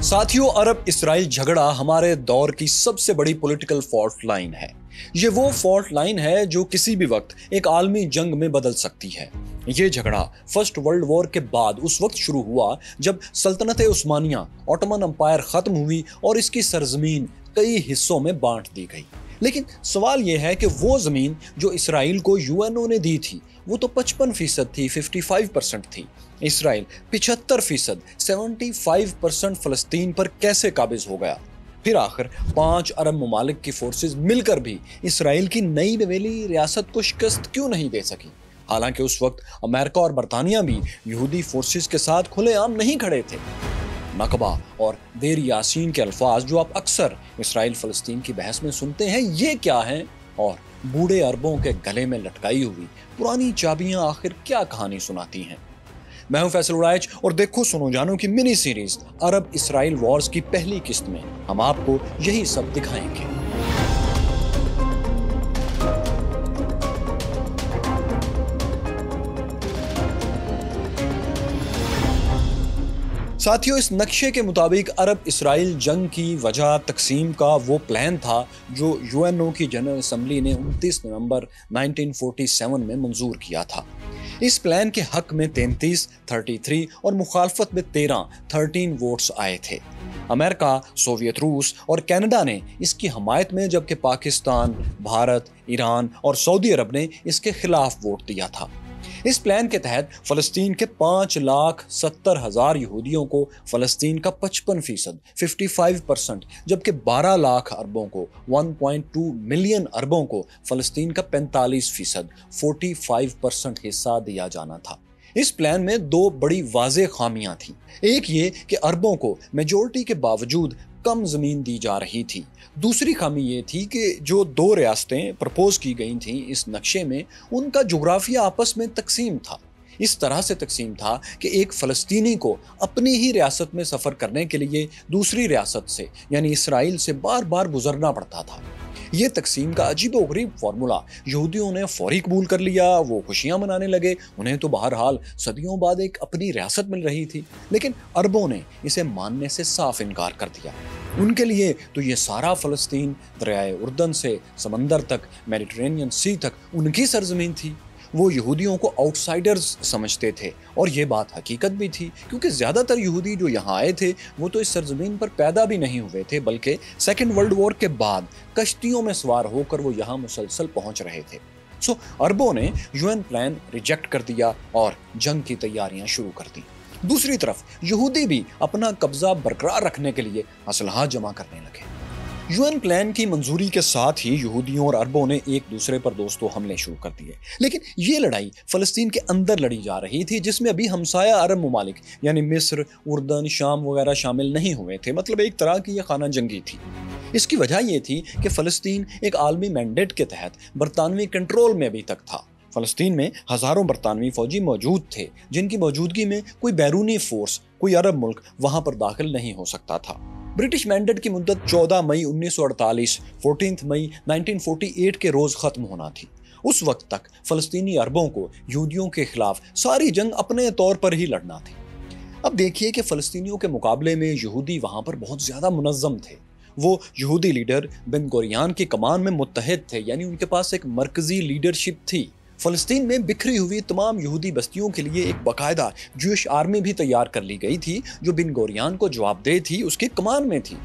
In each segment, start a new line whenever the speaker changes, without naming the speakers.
साथियों, अरब इसराइल झगड़ा हमारे दौर की सबसे बड़ी पॉलिटिकल फॉल्ट लाइन है। ये वो फॉल्ट लाइन है जो किसी भी वक्त एक आलमी जंग में बदल सकती है। ये झगड़ा फर्स्ट वर्ल्ड वॉर के बाद उस वक्त शुरू हुआ जब सल्तनत उस्मानिया ऑटोमन अंपायर खत्म हुई और इसकी सरजमीन कई हिस्सों में बांट दी गई। लेकिन सवाल यह है कि वो जमीन जो इसराइल को यूएनओ ने दी थी वो तो 55% थी, 55% थी। इसराइल 75%, 75% फलस्तीन पर कैसे काबिज हो गया? फिर आखिर 5 अरब ममालिक की फोर्सेस मिलकर भी इसराइल की नई बवेली रियासत को शिकस्त क्यों नहीं दे सकी? हालांकि उस वक्त अमेरिका और बरतानिया भी यहूदी फोर्सेस के साथ खुलेआम नहीं खड़े थे। नकबा और देर यासीन के अल्फाज जो आप अक्सर इसराइल फलस्तीन की बहस में सुनते हैं, ये क्या हैं? और बूढ़े अरबों के गले में लटकाई हुई पुरानी चाबियां आखिर क्या कहानी सुनाती हैं? मैं हूं फैसल उड़ाइच और देखो सुनो जानो की मिनी सीरीज अरब इसराइल वॉर्स की पहली किस्त में हम आपको यही सब दिखाएंगे। साथियों, इस नक्शे के मुताबिक अरब इसराइल जंग की वजह तकसीम का वो प्लान था जो यूएनओ की जनरल असेंबली ने 29 नवंबर 1947 में मंजूर किया था। इस प्लान के हक में 33, 33 और मुखालफत में 13 वोट्स आए थे। अमेरिका, सोवियत रूस और कनाडा ने इसकी हमायत में, जबकि पाकिस्तान, भारत, ईरान और सऊदी अरब ने इसके खिलाफ वोट दिया था। इस प्लान के तहत फलस्तीन के 5,70,000 यहूदियों को फलस्तीन का 55%, 55%, जबकि 12 लाख अरबों को, 1.2 मिलियन अरबों को फलस्तीन का 45%, 45% हिस्सा दिया जाना था। इस प्लान में 2 बड़ी वाज़ेह खामियां थीं। एक ये कि अरबों को मेजॉरिटी के बावजूद कम जमीन दी जा रही थी। दूसरी खामी ये थी कि जो 2 रियासतें प्रपोज की गई थीं इस नक्शे में, उनका जोग्राफिया आपस में तकसीम था। इस तरह से तकसीम था कि एक फ़लस्तीनी को अपनी ही रियासत में सफ़र करने के लिए दूसरी रियासत से यानी इसराइल से बार बार गुजरना पड़ता था। ये तकसीम का अजीबोगरीब फार्मूला यहूदियों ने फौरी कबूल कर लिया। वो खुशियां मनाने लगे। उन्हें तो बहरहाल सदियों बाद एक अपनी रियासत मिल रही थी। लेकिन अरबों ने इसे मानने से साफ इनकार कर दिया। उनके लिए तो ये सारा फ़लस्तीन दरियाए उर्दन से समंदर तक, मेडिटरेनियन सी तक उनकी सरजमीन थी। वो यहूदियों को आउटसाइडर्स समझते थे और ये बात हकीकत भी थी, क्योंकि ज़्यादातर यहूदी जो यहाँ आए थे वो तो इस सरजमीन पर पैदा भी नहीं हुए थे, बल्कि सेकेंड वर्ल्ड वॉर के बाद कश्तियों में सवार होकर वो यहाँ मुसलसल पहुँच रहे थे। सो अरबों ने यूएन प्लान रिजेक्ट कर दिया और जंग की तैयारियाँ शुरू कर दी। दूसरी तरफ यहूदी भी अपना कब्जा बरकरार रखने के लिए असलहा जमा करने लगे। यूएन प्लान की मंजूरी के साथ ही यहूदियों और अरबों ने एक दूसरे पर दोस्तों हमले शुरू कर दिए। लेकिन ये लड़ाई फ़लस्तीन के अंदर लड़ी जा रही थी, जिसमें अभी हमसाया अरब ममालिक यानी मिस्र, उर्दन, शाम वगैरह शामिल नहीं हुए थे। मतलब एक तरह की ये खाना जंगी थी। इसकी वजह ये थी कि फ़लस्तीन एक आलमी मैंडेट के तहत बरतानवी कंट्रोल में अभी तक था। फ़लस्तीन में हज़ारों बरतानवी फ़ौजी मौजूद थे, जिनकी मौजूदगी में कोई बैरूनी फोर्स, कोई अरब मुल्क वहाँ पर दाखिल नहीं हो सकता था। ब्रिटिश मैंडेट की मुद्दत 14 मई 1948, 14 मई 1948 के रोज़ ख़त्म होना थी। उस वक्त तक फ़लस्तीनी अरबों को यहूदियों के खिलाफ सारी जंग अपने तौर पर ही लड़ना थी। अब देखिए कि फ़लस्तीनियों के मुकाबले में यहूदी वहाँ पर बहुत ज़्यादा मुनज़्ज़म थे। वो यहूदी लीडर बिन गुरियान की कमान में मुत्तहिद थे, यानी उनके पास एक मरकज़ी लीडरशिप थी। फ़लस्तीन में बिखरी हुई तमाम यहूदी बस्तियों के लिए एक बाकायदा जूइश आर्मी भी तैयार कर ली गई थी, जो बिन गुरियान को जवाबदेह थी, उसकी कमान में थी।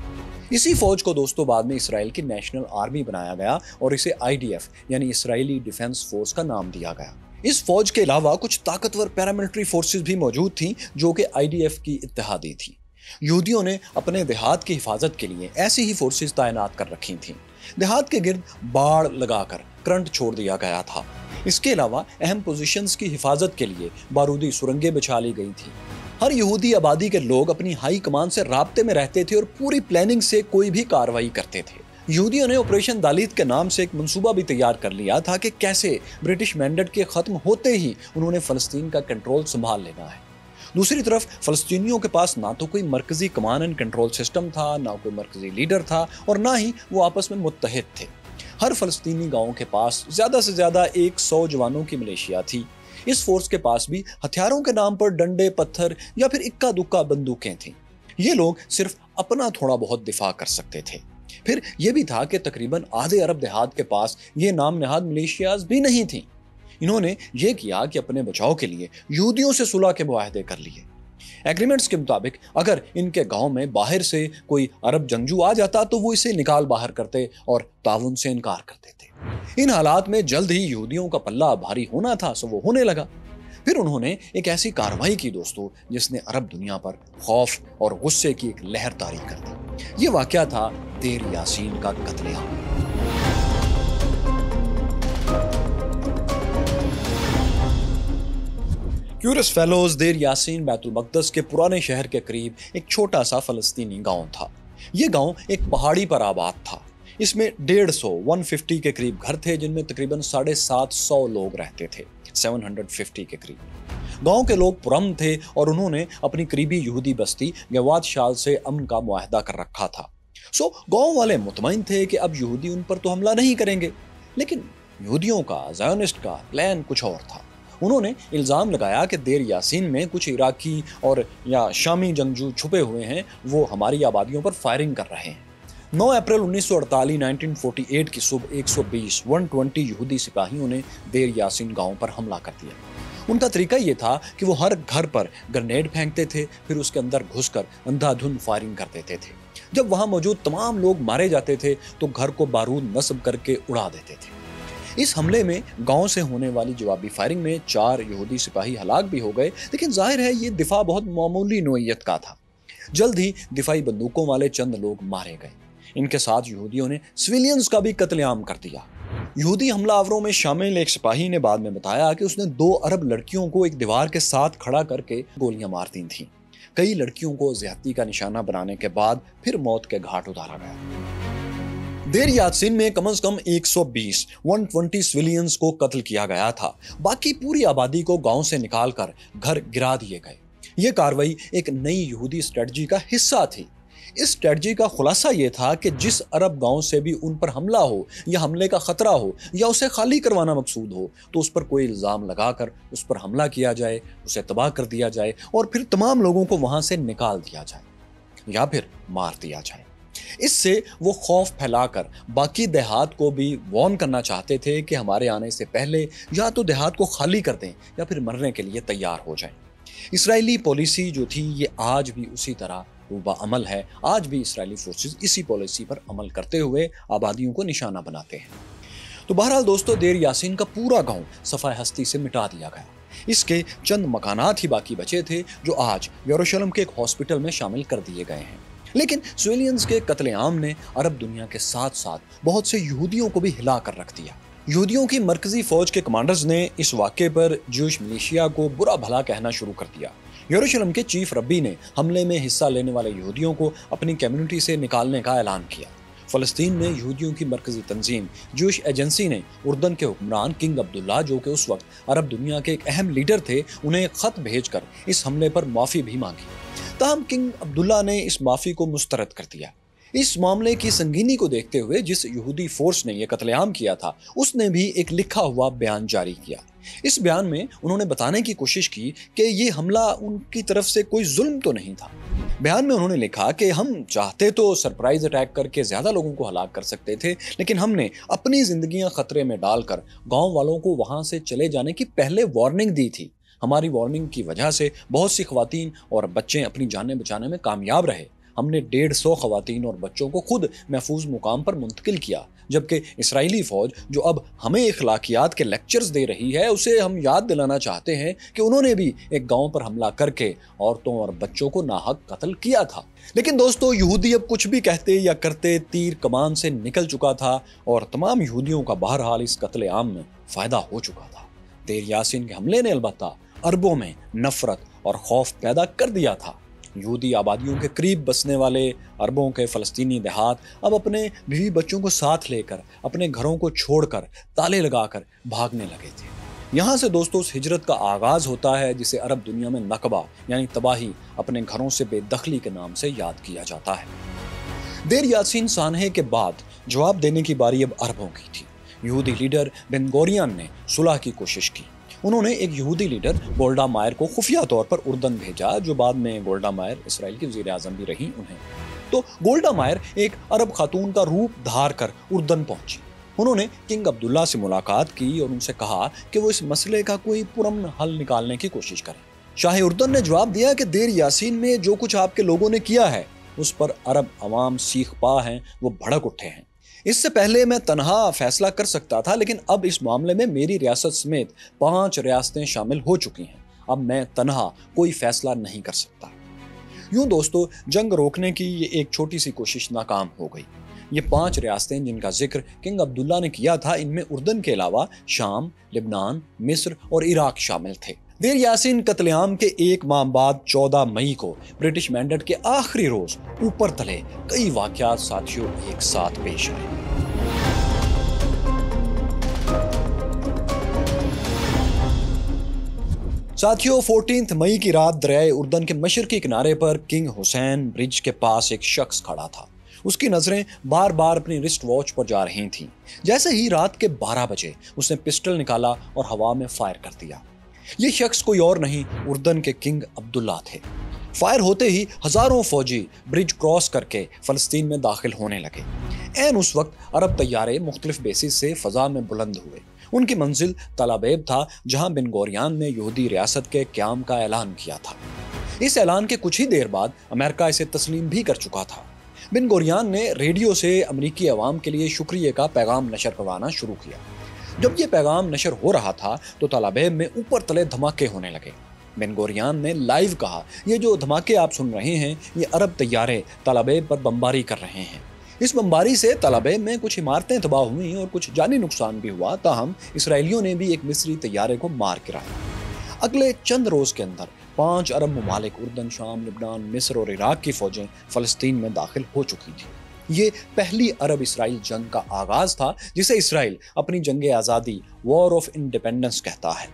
इसी फौज को दोस्तों बाद में इसराइल की नेशनल आर्मी बनाया गया और इसे IDF यानी इसराइली डिफेंस फोर्स का नाम दिया गया। इस फौज के अलावा कुछ ताकतवर पैरामिलिट्री फोर्सेस भी मौजूद थीं, जो कि IDF की इत्तेहादी थी। यहूदियों ने अपने देहात की हिफाजत के लिए ऐसी ही फोर्सेस तैनात कर रखी थीं। देहात के गिर्द बाड़ लगाकर करंट छोड़ दिया गया था। इसके अलावा अहम पोजीशंस की हिफाजत के लिए बारूदी सुरंगें बिछा ली गई थी। हर यहूदी आबादी के लोग अपनी हाई कमान से राब्ते में रहते थे और पूरी प्लानिंग से कोई भी कार्रवाई करते थे। यहूदियों ने ऑपरेशन दालित के नाम से एक मंसूबा भी तैयार कर लिया था कि कैसे ब्रिटिश मैंडेट के ख़त्म होते ही उन्होंने फ़लस्तीन का कंट्रोल संभाल लेना है। दूसरी तरफ फ़लस्तीनियों के पास ना तो कोई मरकज़ी कमांड एंड कंट्रोल सिस्टम था, ना कोई मरकज़ी लीडर था और ना ही वो आपस में मुत्तहिद थे। हर फ़लस्तीनी गाँव के पास ज़्यादा से ज़्यादा 100 जवानों की मिलिशिया थी। इस फोर्स के पास भी हथियारों के नाम पर डंडे, पत्थर या फिर इक्का दुक्का बंदूकें थीं। ये लोग सिर्फ अपना थोड़ा बहुत दिफा कर सकते थे। फिर यह भी था कि तकरीबन आधे अरब देहात के पास ये नाम नहाद मिलिशियाज भी नहीं थी। इन्होंने ये किया कि अपने बचाव के लिए यहूदियों से सुलह के मुआहदे कर लिए। एग्रीमेंट्स के मुताबिक अगर इनके गांव में बाहर से कोई अरब जंगजू आ जाता तो वो इसे निकाल बाहर करते और ताउन से इनकार कर देते। इन हालात में जल्द ही यहूदियों का पल्ला भारी होना था, सो वो होने लगा। फिर उन्होंने एक ऐसी कार्रवाई की दोस्तों जिसने अरब दुनिया पर खौफ और गुस्से की एक लहर तारी कर दी। ये वाकया था देर यासीन का कत्लेआम। क्यूरस फेलोज देर यासीन बैतुल मक़दस के पुराने शहर के करीब एक छोटा सा फलस्तीनी गांव था। ये गांव एक पहाड़ी पर आबाद था। इसमें 150 के करीब घर थे, जिनमें तकरीबन 750 लोग रहते थे, 750 के करीब। गांव के लोग पुरअमन थे और उन्होंने अपनी करीबी यहूदी बस्ती गवाद शाल से अमन का मुआहदा कर रखा था। सो गांव वाले मुतमईन थे कि अब यहूदी उन पर तो हमला नहीं करेंगे। लेकिन यहूदियों का, ज़ायोनिस्ट का प्लान कुछ और था। उन्होंने इल्ज़ाम लगाया कि देर यासीन में कुछ इराकी और या शामी जंगजू छुपे हुए हैं, वो हमारी आबादियों पर फायरिंग कर रहे हैं। 9 अप्रैल 1948 की सुबह 120 यहूदी सिपाहियों ने देर यासीन गांव पर हमला कर दिया। उनका तरीका यह था कि वो हर घर पर ग्रेनेड फेंकते थे, फिर उसके अंदर घुसकर अंधाधुंध फायरिंग कर देते थे। जब वहां मौजूद तमाम लोग मारे जाते थे तो घर को बारूद नस्ब करके उड़ा देते थे। इस हमले में गांव से होने वाली जवाबी फायरिंग में 4 यहूदी सिपाही हलाक भी हो गए, लेकिन जाहिर है ये दिफा बहुत मामूली नोयत का था। जल्द ही दिफाई बंदूकों वाले चंद लोग मारे गए। इनके साथ यहूदियों ने सिविलियंस का भी कत्लेआम कर दिया। यहूदी हमलावरों में शामिल एक सिपाही ने बाद में बताया कि उसने 2 अरब लड़कियों को एक दीवार के साथ खड़ा करके गोलियां मार दी थीं। कई लड़कियों को ज्यादती का निशाना बनाने के बाद फिर मौत के घाट उतारा गया। देर यासीन में कम से कम 120 सिविलियंस को कत्ल किया गया था। बाकी पूरी आबादी को गांव से निकालकर घर गिरा दिए गए। यह कार्रवाई एक नई यहूदी स्ट्रेटजी का हिस्सा थी। इस स्ट्रेटजी का खुलासा यह था कि जिस अरब गांव से भी उन पर हमला हो या हमले का खतरा हो या उसे खाली करवाना मकसूद हो तो उस पर कोई इल्जाम लगाकर उस पर हमला किया जाए, उसे तबाह कर दिया जाए और फिर तमाम लोगों को वहां से निकाल दिया जाए या फिर मार दिया जाए। इससे वो खौफ फैलाकर बाकी देहात को भी वार्न करना चाहते थे कि हमारे आने से पहले या तो देहात को खाली कर दें या फिर मरने के लिए तैयार हो जाएं। इस्राएली पॉलिसी जो थी ये आज भी उसी तरह रूबा अमल है। आज भी इस्राएली फोर्सेस इसी पॉलिसी पर अमल करते हुए आबादियों को निशाना बनाते हैं। तो बहरहाल दोस्तों, देर यासीन का पूरा गांव सफाए हस्ती से मिटा दिया गया। इसके चंद मकानात ही बाकी बचे थे जो आज यरूशलेम के एक हॉस्पिटल में शामिल कर दिए गए हैं। लेकिन सिविलियंस के कत्लेआम ने अरब दुनिया के साथ साथ बहुत से यहूदियों को भी हिला कर रख दिया। यहूदियों की मरकजी फौज के कमांडर्स ने इस वाक़े पर ज्यूश मिलिशिया को बुरा भला कहना शुरू कर दिया। यरूशलेम के चीफ रब्बी ने हमले में हिस्सा लेने वाले यहूदियों को अपनी कम्युनिटी से निकालने का ऐलान किया। फ़लस्तीन में यहूदियों की मरकजी तंजीम ज्यूश एजेंसी ने उर्दन के हुक्मरान किंग अब्दुल्ला, जो कि उस वक्त अरब दुनिया के एक अहम लीडर थे, उन्हें खत भेजकर इस हमले पर माफ़ी भी मांगी। ताहम किंग अब्दुल्ला ने इस माफ़ी को मुस्तरद कर दिया। इस मामले की संगीनी को देखते हुए जिस यहूदी फोर्स ने यह कत्लेआम किया था उसने भी एक लिखा हुआ बयान जारी किया। इस बयान में उन्होंने बताने की कोशिश की कि यह हमला उनकी तरफ से कोई जुल्म तो नहीं था। बयान में उन्होंने लिखा कि हम चाहते तो सरप्राइज अटैक करके ज्यादा लोगों को हलाक कर सकते थे, लेकिन हमने अपनी जिंदगियां खतरे में डालकर गांव वालों को वहां से चले जाने की पहले वार्निंग दी थी। हमारी वार्निंग की वजह से बहुत सी खवातीन और बच्चे अपनी जानें बचाने में कामयाब रहे। हमने 150 खवातीन और बच्चों को खुद महफूज मुकाम पर मुंतकिल किया, जबकि इस्राएली फौज जो अब हमें इखलाकियात के लेक्चर्स दे रही है उसे हम याद दिलाना चाहते हैं कि उन्होंने भी एक गांव पर हमला करके औरतों और बच्चों को नाहक कत्ल किया था। लेकिन दोस्तों, यहूदी अब कुछ भी कहते या करते तीर कमान से निकल चुका था और तमाम यहूदियों का बहरहाल इस कत्लेआम में फ़ायदा हो चुका था। देर यासीन के हमले ने अलबत्ता अरबों में नफरत और खौफ पैदा कर दिया था। यहूदी आबादियों के करीब बसने वाले अरबों के फ़लस्तीनी देहात अब अपने बीवी बच्चों को साथ लेकर अपने घरों को छोड़कर ताले लगाकर भागने लगे थे। यहाँ से दोस्तों उस हिजरत का आगाज़ होता है जिसे अरब दुनिया में नकबा यानी तबाही, अपने घरों से बेदखली के नाम से याद किया जाता है। देर यासीन सानहे के बाद जवाब देने की बारी अब अरबों की थी। यहूदी लीडर बेन गोरियन ने सुलह की कोशिश की। उन्होंने एक यहूदी लीडर गोल्डा मायर को खुफिया तौर पर उर्दन भेजा, जो बाद में गोल्डा मायर इसराइल की वज़ीर आज़म भी रही। उन्हें तो गोल्डा मायर एक अरब खातून का रूप धार कर उर्दन पहुंची। उन्होंने किंग अब्दुल्ला से मुलाकात की और उनसे कहा कि वो इस मसले का कोई पुरअमन हल निकालने की कोशिश करें। शाह उर्दन ने जवाब दिया कि देर यासीन में जो कुछ आपके लोगों ने किया है उस पर अरब अवाम सीख पा हैं, वो भड़क उठे हैं। इससे पहले मैं तनहा फैसला कर सकता था, लेकिन अब इस मामले में मेरी रियासत समेत 5 रियासतें शामिल हो चुकी हैं। अब मैं तनहा कोई फैसला नहीं कर सकता। यूं दोस्तों, जंग रोकने की ये एक छोटी सी कोशिश नाकाम हो गई। ये 5 रियासतें जिनका जिक्र किंग अब्दुल्ला ने किया था, इनमें उर्दन के अलावा शाम, लिबनान, मिस्र और इराक शामिल थे। देर यासीन कत्लेआम के 1 माह बाद 14 मई को ब्रिटिश मैंडेट के आखिरी रोज ऊपर तले कई वाकयात साथियों एक साथ पेश आए। साथियों, 14 मई की रात दरियाए उर्दन के मशरकी किनारे पर किंग हुसैन ब्रिज के पास एक शख्स खड़ा था। उसकी नजरें बार बार अपनी रिस्ट वॉच पर जा रही थीं। जैसे ही रात के 12 बजे उसने पिस्टल निकाला और हवा में फायर कर दिया। ये शख्स कोई और नहीं, उर्दन के किंग अब्दुल्ला थे। फायर होते ही हजारों फौजी ब्रिज क्रॉस करके फलस्तीन में दाखिल होने लगे। ऐन उस वक्त अरब तैयारे मुख्तलिफ बेसिस से फजा में बुलंद हुए। उनकी मंजिल तल अबीब था, जहां बिन गोरियान ने यहूदी रियासत के क़याम का ऐलान किया था। इस ऐलान के कुछ ही देर बाद अमेरिका इसे तस्लीम भी कर चुका था। बिन गोरियान ने रेडियो से अमरीकी अवाम के लिए शुक्रिया का पैगाम नशर करवाना शुरू किया। जब ये पैगाम नशर हो रहा था तो तल अबीब में ऊपर तले धमाके होने लगे। बिन गोरियान ने लाइव कहा, ये जो धमाके आप सुन रहे हैं ये अरब तैयारे तल अबीब पर बमबारी कर रहे हैं। इस बमबारी से तल अबीब में कुछ इमारतें तबाह हुई और कुछ जानी नुकसान भी हुआ, ताहम इसराइलियों ने भी एक मिस्री तैयारे को मार गिराया। अगले चंद रोज के अंदर 5 अरब ममालिक उर्दन, शाम, लिबनान, मिस्र और इराक की फौजें फलस्तीन में दाखिल हो चुकी थी। ये पहली अरब इसराइल जंग का आगाज था, जिसे इसराइल अपनी जंग आज़ादी वॉर ऑफ इंडिपेंडेंस कहता है।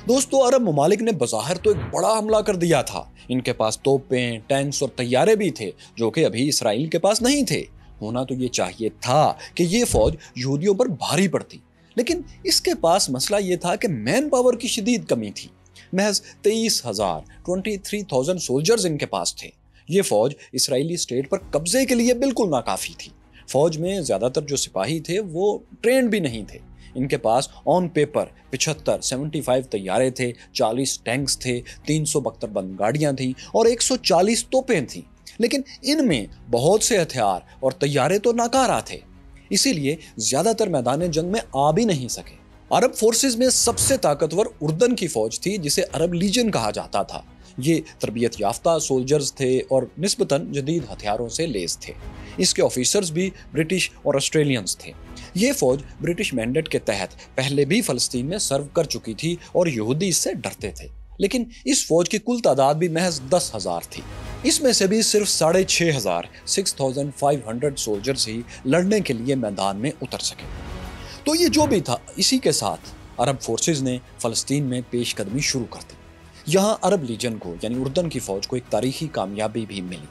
दोस्तों, अरब ममालिक ने बज़ाहिर तो एक बड़ा हमला कर दिया था। इनके पास तोपें, टैंक्स और तैयारे भी थे जो कि अभी इसराइल के पास नहीं थे। होना तो ये चाहिए था कि ये फौज यहूदियों पर भारी पड़ती, लेकिन इसके पास मसला ये था कि मैन पावर की शदीद कमी थी। महज 23,000 सोल्जर्स इनके पास थे। ये फौज इसराइली स्टेट पर कब्जे के लिए बिल्कुल नाकाफी थी। फौज में ज्यादातर जो सिपाही थे वो ट्रेंड भी नहीं थे। इनके पास ऑन पेपर 75 तैयारे थे, 40 टैंक्स थे, 372 बंद गाड़ियां थीं और 140 तोपें थीं। लेकिन इनमें बहुत से हथियार और तैयारे तो नाकारा थे, इसीलिए ज्यादातर मैदान जंग में आ भी नहीं सके। अरब फोर्सेस में सबसे ताकतवर उर्दन की फौज थी, जिसे अरब लीजन कहा जाता था। ये तरबियत याफ्ता सोल्जर्स थे और निस्बतन जदीद हथियारों से लैस थे। इसके ऑफिसर्स भी ब्रिटिश और ऑस्ट्रेलियंस थे। ये फौज ब्रिटिश मैंडेट के तहत पहले भी फलस्तीन में सर्व कर चुकी थी और यहूदी इससे डरते थे। लेकिन इस फौज की कुल तादाद भी महज 10,000 थी। इसमें से भी सिर्फ 6,500 सोल्जर्स ही लड़ने के लिए मैदान में उतर सके। तो ये जो भी था, इसी के साथ अरब फोर्सेस ने फलस्तीन में पेशकदमी शुरू कर दी। यहाँ अरब लीजन को यानी उर्दन की फौज को एक तारीखी कामयाबी भी मिली।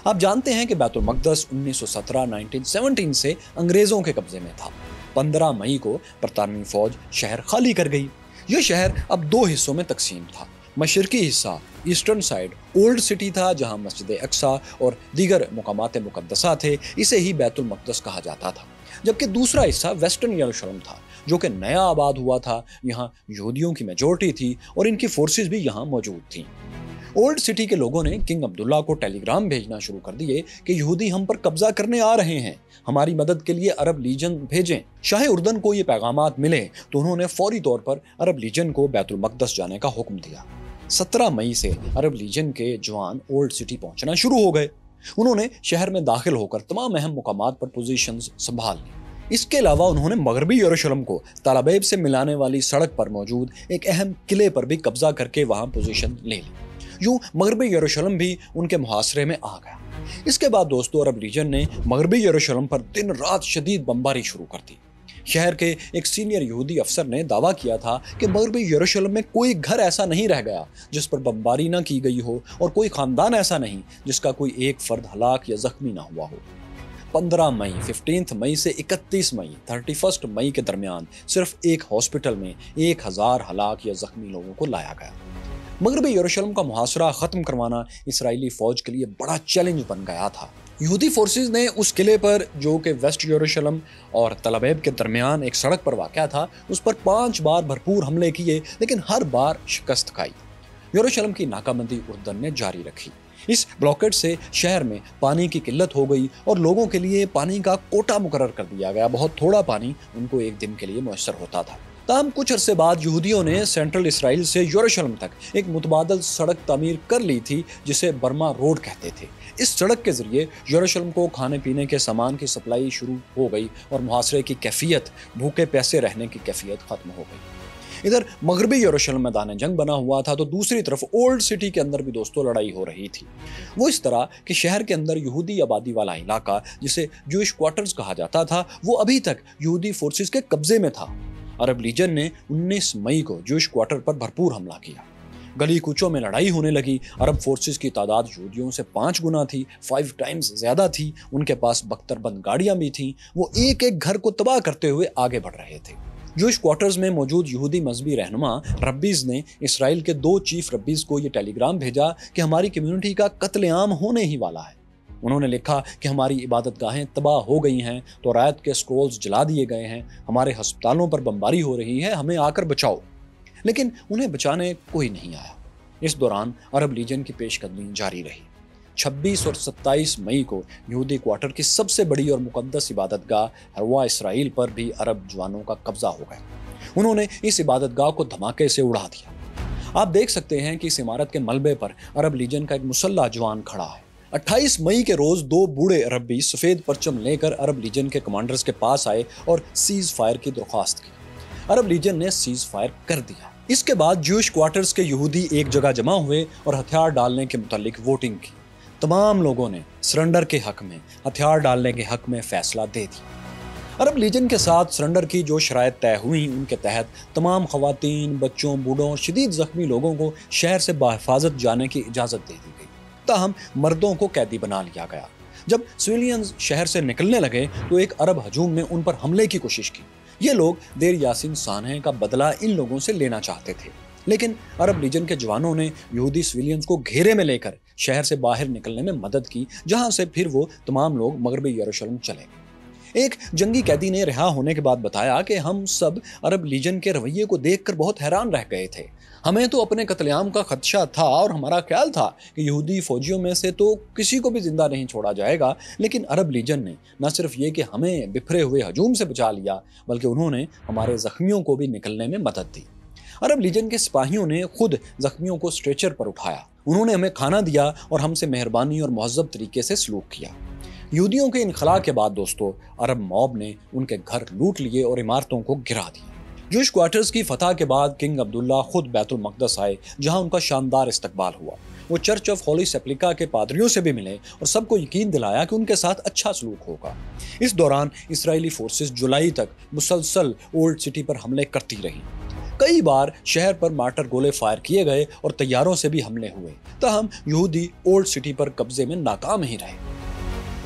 आप जानते हैं कि बैतुल मक़दस 1917 से अंग्रेजों के कब्जे में था। 15 मई को बरतानवी फौज शहर खाली कर गई। यह शहर अब 2 हिस्सों में तकसीम था। मशरकी हिस्सा ईस्टर्न साइड ओल्ड सिटी था, जहां मस्जिद अक्सा और दीगर मुकामात मुक़द्दसा थे। इसे ही बैतुल मक़दस कहा जाता था। जबकि दूसरा हिस्सा वेस्टर्न यरूशलेम था, जो कि नया आबाद हुआ था। यहाँ यहूदियों की मेजॉरिटी थी और इनकी फोर्सेस भी यहाँ मौजूद थीं। ओल्ड सिटी के लोगों ने किंग अब्दुल्ला को टेलीग्राम भेजना शुरू कर दिए कि यहूदी हम पर कब्जा करने आ रहे हैं, हमारी मदद के लिए अरब लीजन भेजें। शाह उर्दन को ये पैगामात मिले तो उन्होंने फौरी तौर पर अरब लीजन को बैतुल मक़दस जाने का हुक्म दिया। 17 मई से अरब लीजन के जवान ओल्ड सिटी पहुंचना शुरू हो गए। उन्होंने शहर में दाखिल होकर तमाम अहम मुकामात पर पोजीशंस संभाल ली। इसके अलावा उन्होंने मगरबी यरूशलेम को तल अबीब से मिलाने वाली सड़क पर मौजूद एक अहम किले पर भी कब्जा करके वहां पोजीशन ले ली। यूं मगरबी यरूशलेम भी उनके मुहासरे में आ गया। इसके बाद दोस्तों, अरब लीजन ने मगरबी यरूशलेम पर दिन रात शदीद बमबारी शुरू कर दी। शहर के एक सीनियर यहूदी अफसर ने दावा किया था कि मगरबी यरूशलेम में कोई घर ऐसा नहीं रह गया जिस पर बमबारी न की गई हो, और कोई खानदान ऐसा नहीं जिसका कोई एक फर्द हलाक या जख्मी ना हुआ हो। 15 मई, 15 मई से 31 मई, 31 मई के दरमियान सिर्फ एक हॉस्पिटल में 1000 हलाक या जख्मी लोगों को लाया गया। मगरबी यरूशलेम का मुहासरा ख़त्म करवाना इसराइली फ़ौज के लिए बड़ा चैलेंज बन गया था। यहूदी फोर्सेस ने उस किले पर, जो कि वेस्ट यरूशलेम और तल अबीब के दरमियान एक सड़क पर वाक़या था, उस पर 5 बार भरपूर हमले किए, लेकिन हर बार शिकस्त खाई। यरूशलेम की नाकाबंदी उर्दन ने जारी रखी। इस ब्लॉकेड से शहर में पानी की किल्लत हो गई और लोगों के लिए पानी का कोटा मुकर्रर कर दिया गया। बहुत थोड़ा पानी उनको एक दिन के लिए मुयस्सर होता था। ताहम कुछ अरसे बाद यहूदियों ने सेंट्रल इसराइल से यरूशलेम तक एक मुतबादल सड़क तामीर कर ली थी, जिसे बर्मा रोड कहते थे। इस सड़क के जरिए यरूशलेम को खाने पीने के सामान की सप्लाई शुरू हो गई और मुहासरे की कैफियत, भूखे प्यासे रहने की कैफियत खत्म हो गई। इधर मगरबी यरूशलेम मैदान जंग बना हुआ था, तो दूसरी तरफ ओल्ड सिटी के अंदर भी दोस्तों लड़ाई हो रही थी। वो इस तरह कि शहर के अंदर यहूदी आबादी वाला इलाका, जिसे जूइश क्वार्टर्स कहा जाता था, वो अभी तक यहूदी फोर्सेस के कब्जे में था। अरब लीजन ने 19 मई को जूइश क्वार्टर पर भरपूर हमला किया। गली कूचों में लड़ाई होने लगी। अरब फोर्सेस की तादाद यहूदियों से 5 गुना थी, 5 टाइम्स ज्यादा थी। उनके पास बख्तरबंद गाड़ियां भी थीं। वो एक एक घर को तबाह करते हुए आगे बढ़ रहे थे। जूइश क्वार्टर्स में मौजूद यहूदी मजहबी रहनुमा रब्बीज ने इसराइल के 2 चीफ रब्बीज को यह टेलीग्राम भेजा कि हमारी कम्युनिटी का कत्लेआम होने ही वाला है। उन्होंने लिखा कि हमारी इबादत गाहें तबाह हो गई हैं, तो रायत के स्क्रोल्स जला दिए गए हैं, हमारे हस्पतालों पर बमबारी हो रही है, हमें आकर बचाओ। लेकिन उन्हें बचाने कोई नहीं आया। इस दौरान अरब लीजन की पेशकदमी जारी रही। 26 और 27 मई को यहूदी क्वार्टर की सबसे बड़ी और मुकद्दस इबादतगाह हरवा इसराइल पर भी अरब जवानों का कब्जा हो गया। उन्होंने इस इबादतगाह को धमाके से उड़ा दिया। आप देख सकते हैं कि इस इमारत के मलबे पर अरब लीजन का एक मुसल्ला जवान खड़ा है। 28 मई के रोज 2 बूढ़े अरबी सफेद परचम लेकर अरब लीजन के कमांडर्स के पास आए और सीज फायर की दरख्वास्त की। अरब लीजन ने सीज फायर कर दिया। इसके बाद जूइश क्वार्टर्स के यहूदी एक जगह जमा हुए और हथियार डालने के मुतालिक वोटिंग की। तमाम लोगों ने सरेंडर के हक में, हथियार डालने के हक में फैसला दे दिया। अरब लीजन के साथ सरेंडर की जो शराइत तय हुई, उनके तहत तमाम खवातीन, बच्चों, बूढ़ों और शदीद जख्मी लोगों को शहर से बाहिफाजत जाने की इजाज़त दे दी गई। ताहम मर्दों को कैदी बना लिया गया। जब सिविलियंस शहर से निकलने लगे तो एक अरब हजूम ने उन पर हमले की कोशिश की। ये लोग देर यासीन सानह का बदला इन लोगों से लेना चाहते थे, लेकिन अरब लीजन के जवानों ने यहूदी सिविलियंस को घेरे में लेकर शहर से बाहर निकलने में मदद की, जहां से फिर वो तमाम लोग मगरबी यरूशलेम चले गए। एक जंगी कैदी ने रिहा होने के बाद बताया कि हम सब अरब लीजन के रवैये को देखकर बहुत हैरान रह गए थे। हमें तो अपने कत्लेआम का खदशा था और हमारा ख्याल था कि यहूदी फौजियों में से तो किसी को भी जिंदा नहीं छोड़ा जाएगा, लेकिन अरब लीजन ने न सिर्फ ये कि हमें बिखरे हुए हजूम से बचा लिया, बल्कि उन्होंने हमारे जख्मियों को भी निकलने में मदद दी। अरब लीजन के सिपाहियों ने खुद जख्मियों को स्ट्रेचर पर उठाया। उन्होंने हमें खाना दिया और हमसे मेहरबानी और महज़्ज़ब तरीके से सलूक किया। यहूदियों के इनखला के बाद दोस्तों अरब मॉब ने उनके घर लूट लिए और इमारतों को गिरा दिया। जूइश क्वार्टर्स की फतह के बाद किंग अब्दुल्ला खुद बैतुल मक़दस आए, जहां उनका शानदार इस्तकबाल हुआ। वो चर्च ऑफ होली सेप्लिका के पादरियों से भी मिले और सबको यकीन दिलाया कि उनके साथ अच्छा सलूक होगा। इस दौरान इसराइली फोर्सेस जुलाई तक मुसलसल ओल्ड सिटी पर हमले करती रही। कई बार शहर पर मार्टर गोले फायर किए गए और तैयारों से भी हमले हुए, ताहम यहूदी ओल्ड सिटी पर कब्जे में नाकाम ही रहे।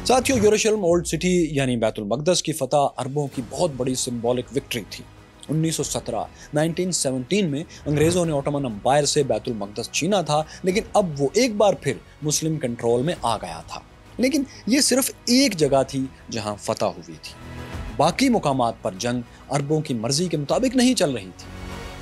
साथियों, यरूशलेम ओल्ड सिटी यानी बैतुल मक़दस की फतह अरबों की बहुत बड़ी सिंबॉलिक विक्ट्री थी। 1917 में अंग्रेजों ने ओटोमन एम्पायर से बैतुल मक़दस छीना था, लेकिन अब वो एक बार फिर मुस्लिम कंट्रोल में आ गया था। लेकिन ये सिर्फ एक जगह थी जहां फतह हुई थी। बाकी मुकामात पर जंग अरबों की मर्जी के मुताबिक नहीं चल रही थी।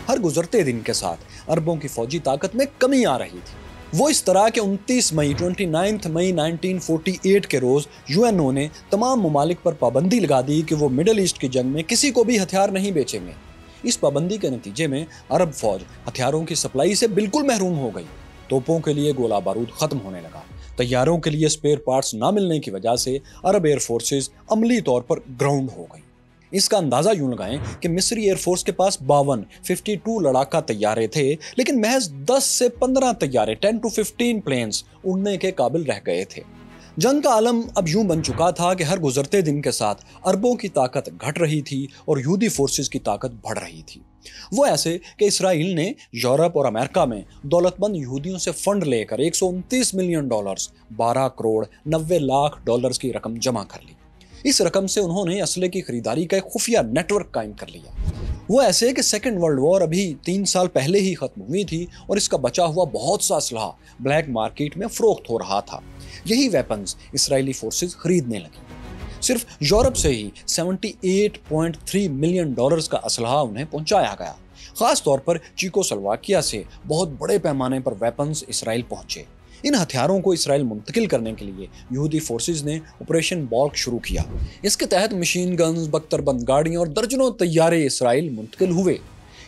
हर गुजरते दिन के साथ अरबों की फौजी ताकत में कमी आ रही थी। वो इस तरह के 29 मई 1948 के रोज यूएनओ ने तमाम मुमालिक पर पाबंदी लगा दी कि वो मिडल ईस्ट की जंग में किसी को भी हथियार नहीं बेचेंगे। इस पाबंदी के नतीजे में अरब फौज हथियारों की सप्लाई से बिल्कुल महरूम हो गई। तोपों के लिए गोला बारूद खत्म होने लगा। तैयारों के लिए स्पेयर पार्ट्स ना मिलने की वजह से अरब एयर फोर्सेज अमली तौर पर ग्राउंड हो गई। इसका अंदाजा यूं लगाएं कि मिस्री एयरफोर्स के पास 52 लड़ाका तैयारे थे, लेकिन महज 10 से 15 तैयारे 10 to 15 प्लेन्स उड़ने के काबिल रह गए थे। जंग का आलम अब यूं बन चुका था कि हर गुजरते दिन के साथ अरबों की ताकत घट रही थी और यहूदी फोर्सेस की ताकत बढ़ रही थी। वो ऐसे कि इसराइल ने यूरोप और अमेरिका में दौलतमंद यहूदियों से फंड लेकर $129 मिलियन, $12 करोड़ 90 लाख की रकम जमा कर ली। इस रकम से उन्होंने असले की खरीदारी का एक खुफिया नेटवर्क कायम कर लिया। वो ऐसे कि सेकेंड वर्ल्ड वॉर अभी 3 साल पहले ही खत्म हुई थी और इसका बचा हुआ बहुत सा असलहा ब्लैक मार्केट में फरोख्त हो रहा था। यही वेपन्स इसराइली फोर्सेस खरीदने लगी। सिर्फ यूरोप से ही $78.3 मिलियन का असलहा उन्हें पहुंचाया गया। खास तौर पर चीकोस्लोवाकिया से बहुत बड़े पैमाने पर वेपन्स इसराइल पहुंचे। इन हथियारों को इसराइल मुंतकिल करने के लिए यहूदी फोर्सेस ने ऑपरेशन बॉल्क शुरू किया। इसके तहत मशीन गन्स, बख्तरबंद गाड़ियां और दर्जनों तैयारे इसराइल मुंतकिल हुए।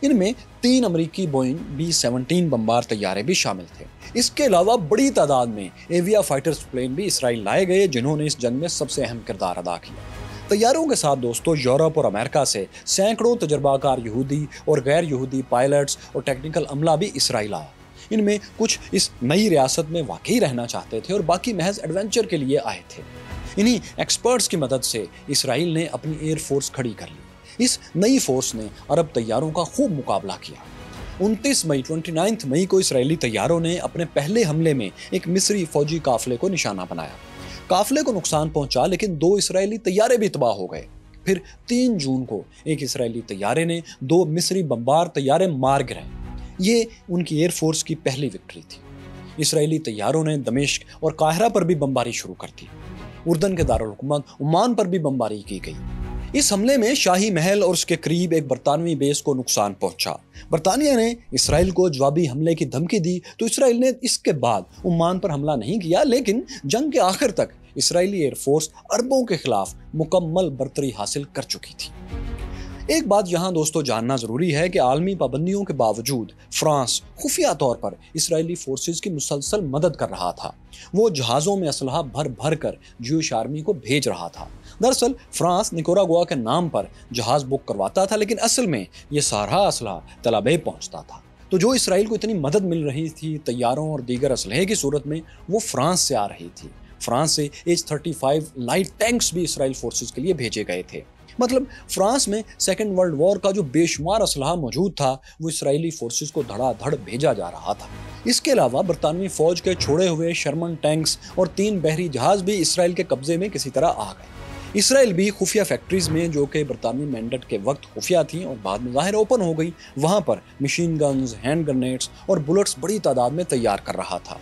इनमें 3 अमेरिकी बोइंग B-17 बमबार तैयारे भी शामिल थे। इसके अलावा बड़ी तादाद में एविया फाइटर्स प्लेन भी इसराइल लाए गए, जिन्होंने इस जंग में सबसे अहम किरदार अदा किया। तैयारों के साथ दोस्तों यूरोप और अमेरिका से सैकड़ों तजर्बाकार यहूदी और गैर यहूदी पायलट्स और टेक्निकल अमला भी इसराइल आया। इनमें कुछ इस नई रियासत में वाकई रहना चाहते थे और बाकी महज एडवेंचर के लिए आए थे। इन्हीं एक्सपर्ट्स की मदद से इसराइल ने अपनी एयर फोर्स खड़ी कर ली। इस नई फोर्स ने अरब तैयारों का खूब मुकाबला किया। 29 मई को इसराइली तैयारों ने अपने पहले हमले में एक मिस्री फौजी काफले को निशाना बनाया। काफले को नुकसान पहुंचा, लेकिन 2 इसराइली तैयारे भी तबाह हो गए। फिर 3 जून को एक इसराइली तैयारे ने 2 मिस्री बमबार तैयारे मार गिराए। ये उनकी एयरफोर्स की पहली विक्ट्री थी। इसराइली तैयारों ने दमिश्क और काहिरा पर भी बमबारी शुरू कर दी। उर्दन के दारुल हुकूमत ओमान पर भी बमबारी की गई। इस हमले में शाही महल और उसके करीब एक बरतानवी बेस को नुकसान पहुंचा। बरतानिया ने इसराइल को जवाबी हमले की धमकी दी, तो इसराइल ने इसके बाद ओमान पर हमला नहीं किया, लेकिन जंग के आखिर तक इसराइली एयरफोर्स अरबों के खिलाफ मुकम्मल बर्तरी हासिल कर चुकी थी। एक बात यहाँ दोस्तों जानना जरूरी है कि आलमी पाबंदियों के बावजूद फ्रांस खुफिया तौर पर इसराइली फोर्सेस की मुसलसल मदद कर रहा था। वो जहाज़ों में असलहा भर भर कर ज्यूश आर्मी को भेज रहा था। दरअसल फ्रांस निकारागुआ के नाम पर जहाज़ बुक करवाता था, लेकिन असल में ये सारा असलहा तल अबीब पहुंचता था। तो जो इसराइल को इतनी मदद मिल रही थी तैयारों और दीगर असलहे की सूरत में, वो फ्रांस से आ रही थी। फ्रांस से H-35 लाइट टैंक्स भी इसराइल फोर्सेस के लिए भेजे गए थे। मतलब फ्रांस में सेकेंड वर्ल्ड वॉर का जो बेशुमार असलहा मौजूद था, वो इसराइली फोर्सेस को धड़ाधड़ भेजा जा रहा था। इसके अलावा बरतानवी फौज के छोड़े हुए शर्मन टैंक्स और 3 बहरी जहाज भी इसराइल के कब्जे में किसी तरह आ गए। इसराइल भी खुफिया फैक्ट्रीज में, जो कि बरतानवी मैंडेट के वक्त खुफिया थी और बाद में ज़ाहिर ओपन हो गई, वहाँ पर मशीन गन्स, हैंड ग्रेनेड्स और बुलेट्स बड़ी तादाद में तैयार कर रहा था।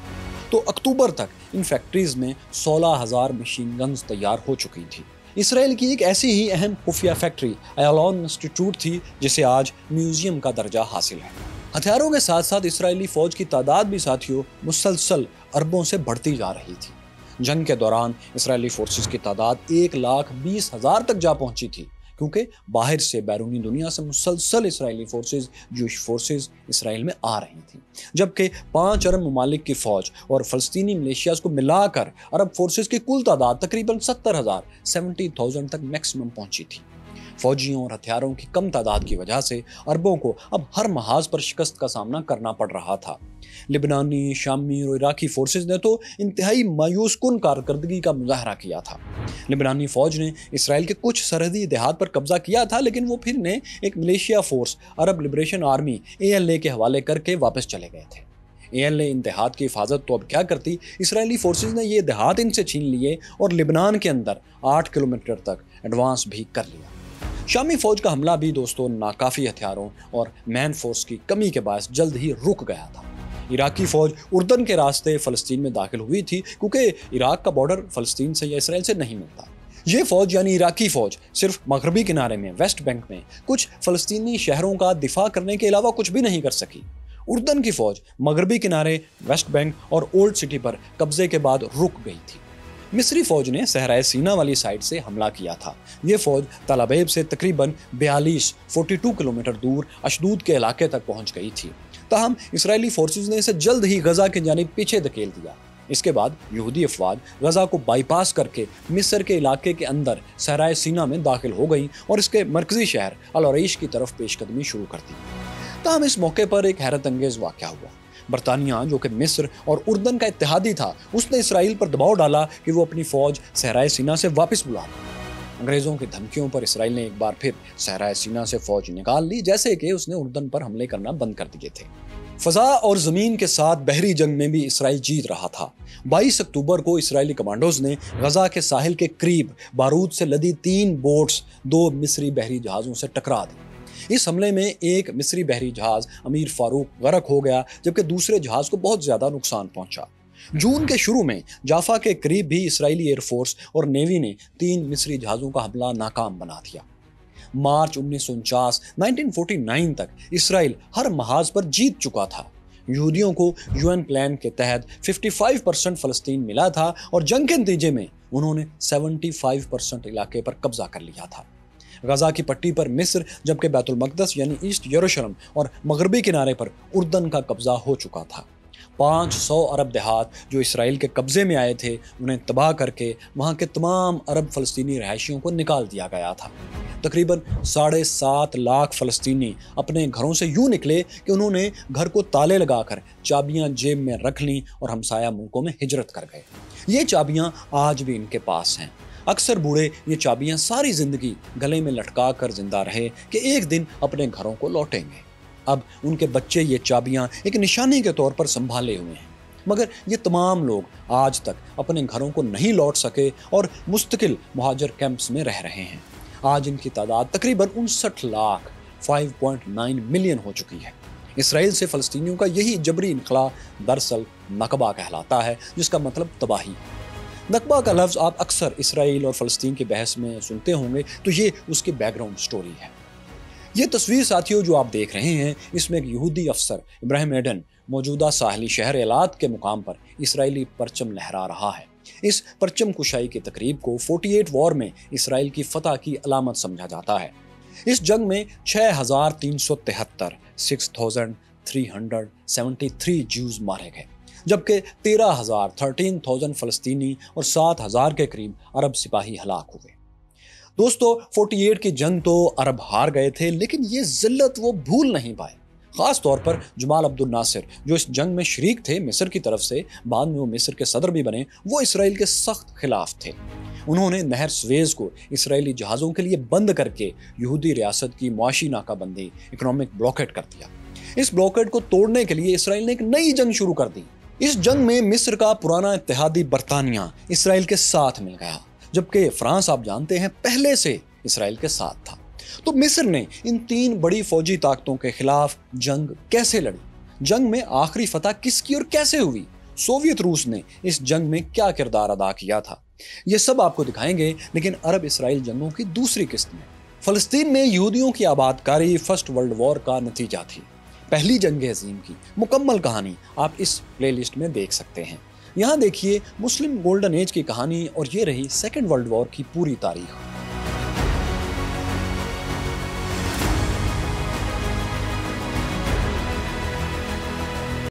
तो अक्टूबर तक इन फैक्ट्रीज में 16,000 मशीन गन्स तैयार हो चुकी थी। इसराइल की एक ऐसी ही अहम खुफिया फैक्ट्री अयालोन इंस्टीट्यूट थी, जिसे आज म्यूजियम का दर्जा हासिल है। हथियारों के साथ साथ इसराइली फौज की तादाद भी साथियों मुसलसल अरबों से बढ़ती जा रही थी। जंग के दौरान इसराइली फोर्सेस की तादाद 1,20,000 तक जा पहुंची थी, क्योंकि बाहर से बैरूनी दुनिया से मुसलसल Israeli forces, Jews forces Israel में आ रही थी। जबकि 5 अरब ममालिक की फौज और फलस्तीनी मिलिशियाज को मिलाकर अरब फोर्सेस की कुल तादाद तकरीबन 70,000 तक मैक्सिमम पहुंची थी। फौजियों और हथियारों की कम तादाद की वजह से अरबों को अब हर महाज पर शिकस्त का सामना करना पड़ रहा था। लिबनानी, शामी और इराकी फोर्सेस ने तो इंतहाई मायूस कुन कारकर्दगी का मुजाहरा किया था। लिबनानी फौज ने इसराइल के कुछ सरहदी देहात पर कब्जा किया था, लेकिन वो फिर ने एक मलेशिया फोर्स अरब लिबरेशन आर्मी ALA के हवाले करके वापस चले गए थे। ALA इन देहात की हिफाजत तो अब क्या करती, इसराइली फोर्सेस ने ये देहात इनसे छीन लिए और लिबनान के अंदर 8 किलोमीटर तक एडवांस भी कर लिया। शामी फौज का हमला भी दोस्तों नाकाफी हथियारों और मैन फोर्स की कमी के बायस जल्द ही रुक गया था। इराकी फौज उर्दन के रास्ते फलस्तीन में दाखिल हुई थी, क्योंकि इराक का बॉर्डर फलस्तीन से या इसराइल से नहीं मिलता। ये फौज यानी इराकी फौज सिर्फ मगरबी किनारे में, वेस्ट बैंक में कुछ फलस्तीनी शहरों का दिफा करने के अलावा कुछ भी नहीं कर सकी। उर्दन की फौज मगरबी किनारे, वेस्ट बैंक और ओल्ड सिटी पर कब्जे के बाद रुक गई थी। मिस्री फौज ने सहराए सीना वाली साइड से हमला किया था। ये फौज तल अबीब से तकरीबन 42 किलोमीटर दूर अशदूद के इलाके तक पहुंच गई थी। ताहम इसराइली फोर्सेस ने इसे जल्द ही गजा की जानिब पीछे धकेल दिया। इसके बाद यहूदी अफवाज गजा को बाईपास करके मिस्र के इलाके के अंदर सहराए सीना में दाखिल हो गई और इसके मरकजी शहर अल अरीश की तरफ पेशकदमी शुरू कर दी। ताहम इस मौके पर एक हैरत अंगेज वाक़या हुआ। बरतानिया, जो कि मिस्र और उर्दन का इत्तेहादी था, उसने इसराइल पर दबाव डाला कि वो अपनी फौज सहराए सीना से वापस बुला ले। अंग्रेज़ों की धमकियों पर इसराइल ने एक बार फिर सहराए सीना से फौज निकाल ली, जैसे कि उसने उर्दन पर हमले करना बंद कर दिए थे। فضا اور زمین کے ساتھ بحری جنگ میں بھی اسرائیل جیت رہا تھا۔ 22 اکتوبر کو اسرائیلی کمانڈوز نے غزہ کے ساحل کے قریب بارود سے لدی 3 بوٹس 2 مصری بحری جہازوں سے ٹکرا دی۔ اس حملے میں ایک مصری بحری جہاز امیر فاروق غرق ہو گیا، جبکہ دوسرے جہاز کو بہت زیادہ نقصان پہنچا۔ جون کے شروع میں جافا کے قریب بھی اسرائیلی ایئر فورس اور نیوی نے 3 مصری جہازوں کا حملہ ناکام بنا دیا۔ مارچ 1949 تک اسرائیل ہر محاذ پر جیت چکا تھا۔ یہودیوں کو UN پلان کے تحت 55% فلسطین ملا تھا اور جنگ کے نتیجے میں انہوں نے 75% علاقے پر قبضہ کر لیا تھا۔ غزہ کی پٹی پر مصر، جبکہ بیت المقدس یعنی ایسٹ یروشلم اور مغربی کنارے پر اردن کا قبضہ ہو چکا تھا۔ 500 عرب دیہات جو اسرائیل کے قبضے میں آئے تھے انہیں تباہ کر کے وہاں کے تمام عرب فلسطینی رہائشیوں کو نکال دیا گیا تھا۔ تقریباً 7.5 لاکھ فلسطینی اپنے گھروں سے یوں نکلے کہ انہوں نے گھر کو تالے لگا کر چابیاں جیب میں رکھ لیں اور ہمسایہ ملکوں میں ہجرت کر گئے۔ یہ چابیاں آج بھی ان کے پاس ہیں۔ اکثر بوڑھے یہ چابیاں ساری زندگی گلے میں لٹکا کر زندہ رہے کہ ایک دن اپنے گھروں کو لوٹیں گے۔ اب ان کے بچے یہ چابیاں ایک نشانی کے طور پر سنبھالے ہوئے ہیں، مگر یہ تمام لوگ آج تک اپنے گھروں کو نہیں لوٹ سکے اور مستقل مہاجر کیمپس میں رہ رہے ہیں۔ آج ان کی تعداد تقریباً 59 لاکھ 5.9 ملین ہو چکی ہے۔ اسرائیل سے فلسطینیوں کا یہی جبری انخلاء دراصل نکبہ کہلاتا ہے، جس کا مطلب تباہی۔ نکبہ کا لفظ آپ اکثر اسرائیل اور فلسطین کی بحث میں سنتے ہوں گے، تو یہ اس کی بیک گراؤنڈ سٹوری ہے۔ یہ تصویر ساتھیوں جو آپ دیکھ رہے ہیں، اس میں ایک یہودی افسر ابراہیم ایڈن موجودہ ساحلی شہر ایلات کے مقام پر اسرائیلی پرچم لہرا رہا ہے۔ اس پرچم کشائی کی تقریب کو 48 وار میں اسرائیل کی فتح کی علامت سمجھا جاتا ہے۔ اس جنگ میں 6373 6373 جیوز مارے گئے، جبکہ 13,000 فلسطینی اور 7,000 کے قریب عرب سپاہی ہلاک ہوئے۔ دوستو، 48 کی جنگ تو عرب ہار گئے تھے، لیکن یہ ذلت وہ بھول نہیں پائے۔ خاص طور پر جمال عبد الناصر جو اس جنگ میں شریک تھے مصر کی طرف سے، بعد میں وہ مصر کے صدر بھی بنے، وہ اسرائیل کے سخت خلاف تھے۔ انہوں نے نہر سویز کو اسرائیلی جہازوں کے لیے بند کر کے یہودی ریاست کی معاشی ناکہ بندی، اکنامک بلاکیڈ کر دیا۔ اس بلاکیڈ کو توڑنے کے لیے اسرائیل نے ایک نئی جنگ شروع کر دی۔ اس جنگ میں مصر کا پرانا اتحادی برطانیہ اسرائیل کے ساتھ مل گیا، جبکہ فرانس آپ جانتے ہیں پہلے سے اسرائیل کے ساتھ تھا۔ تو مصر نے ان 3 بڑی فوجی طاقتوں کے خلاف جنگ کیسے لڑی؟ جنگ میں آخری فتح کس کی اور کیسے ہوئی؟ سوویت روس نے اس جنگ میں کیا کردار ادا کیا تھا؟ یہ سب آپ کو دکھائیں گے، لیکن عرب اسرائیل جنگوں کی دوسری قسط میں۔ فلسطین میں یہودیوں کی آباد کاری فرسٹ ورلڈ وار کا نتیجہ تھی۔ پہلی جنگ عظیم کی مکمل کہانی آپ اس پلے لسٹ میں دیکھ سکتے ہیں۔ یہاں دیکھیے مسلم گولڈن ایج کی کہانی، اور یہ رہی سیکنڈ ورلڈ وار کی پوری تاریخ۔